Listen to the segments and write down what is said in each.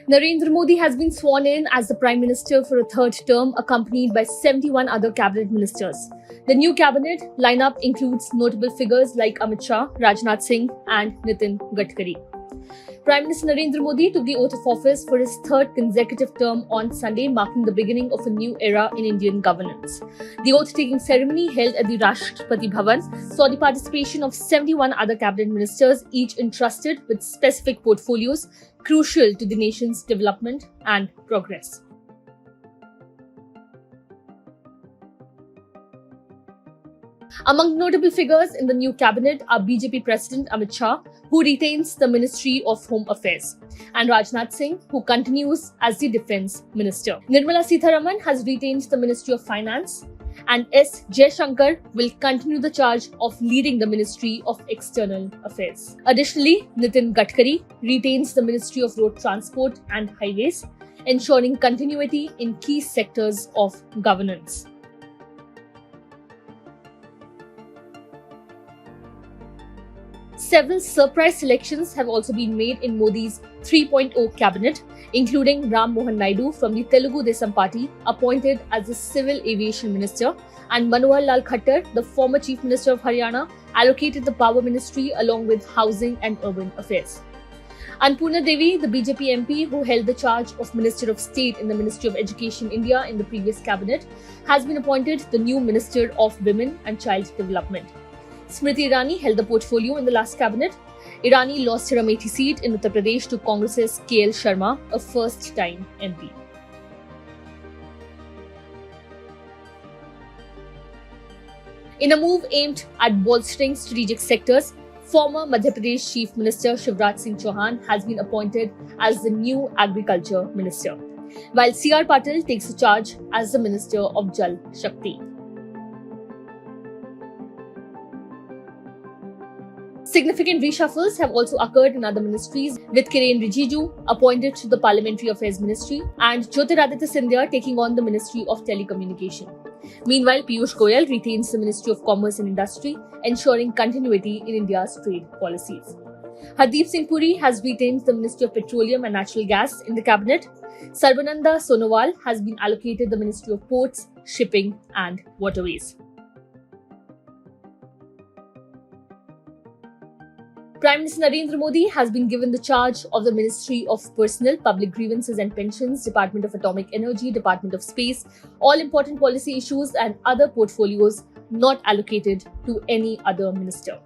Narendra Modi has been sworn in as the Prime Minister for a third term, accompanied by 71 other cabinet ministers. The new cabinet lineup includes notable figures like Amit Shah, Rajnath Singh, and Nitin Gadkari. Prime Minister Narendra Modi took the oath of office for his third consecutive term on Sunday, marking the beginning of a new era in Indian governance. The oath-taking ceremony held at the Rashtrapati Bhavan saw the participation of 71 other cabinet ministers, each entrusted with specific portfolios crucial to the nation's development and progress. Among notable figures in the new cabinet are BJP President Amit Shah, who retains the Ministry of Home Affairs, and Rajnath Singh, who continues as the Defence Minister. Nirmala Sitharaman has retained the Ministry of Finance, and S. Jaishankar will continue the charge of leading the Ministry of External Affairs. Additionally, Nitin Gadkari retains the Ministry of Road Transport and Highways, ensuring continuity in key sectors of governance. Several surprise selections have also been made in Modi's 3.0 cabinet, including Ram Mohan Naidu from the Telugu Desam Party, appointed as the Civil Aviation Minister, and Manohar Lal Khattar, the former Chief Minister of Haryana, allocated the Power Ministry along with Housing and Urban Affairs. Annapurna Devi, the BJP MP who held the charge of Minister of State in the Ministry of Education India in the previous cabinet, has been appointed the new Minister of Women and Child Development. Smriti Irani held the portfolio in the last cabinet. Irani lost her Amethi seat in Uttar Pradesh to Congress's KL Sharma, a first-time MP. In a move aimed at bolstering strategic sectors, former Madhya Pradesh Chief Minister Shivraj Singh Chauhan has been appointed as the new Agriculture Minister, while C.R. Patil takes the charge as the Minister of Jal Shakti. Significant reshuffles have also occurred in other ministries, with Kiren Rijiju appointed to the Parliamentary Affairs Ministry and Jyotiraditya Scindia taking on the Ministry of Telecommunication. Meanwhile, Piyush Goyal retains the Ministry of Commerce and Industry, ensuring continuity in India's trade policies. Hardeep Singh Puri has retained the Ministry of Petroleum and Natural Gas in the cabinet. Sarbananda Sonowal has been allocated the Ministry of Ports, Shipping and Waterways. Prime Minister Narendra Modi has been given the charge of the Ministry of Personnel, Public Grievances and Pensions, Department of Atomic Energy, Department of Space, all important policy issues and other portfolios not allocated to any other minister.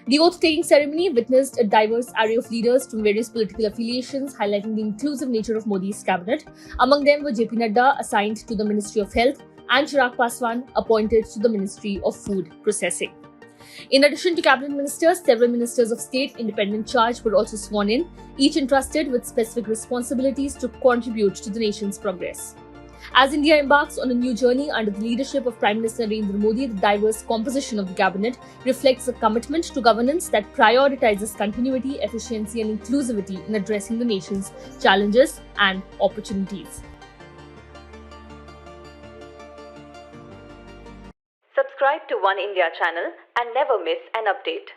The oath-taking ceremony witnessed a diverse array of leaders from various political affiliations, highlighting the inclusive nature of Modi's cabinet. Among them were JP Nadda, assigned to the Ministry of Health, and Chirag Paswan, appointed to the Ministry of Food Processing. In addition to cabinet ministers, several ministers of state independent charge were also sworn in, each entrusted with specific responsibilities to contribute to the nation's progress. As India embarks on a new journey under the leadership of Prime Minister Narendra Modi, the diverse composition of the cabinet reflects a commitment to governance that prioritizes continuity, efficiency and inclusivity in addressing the nation's challenges and opportunities. Subscribe to One India channel and never miss an update.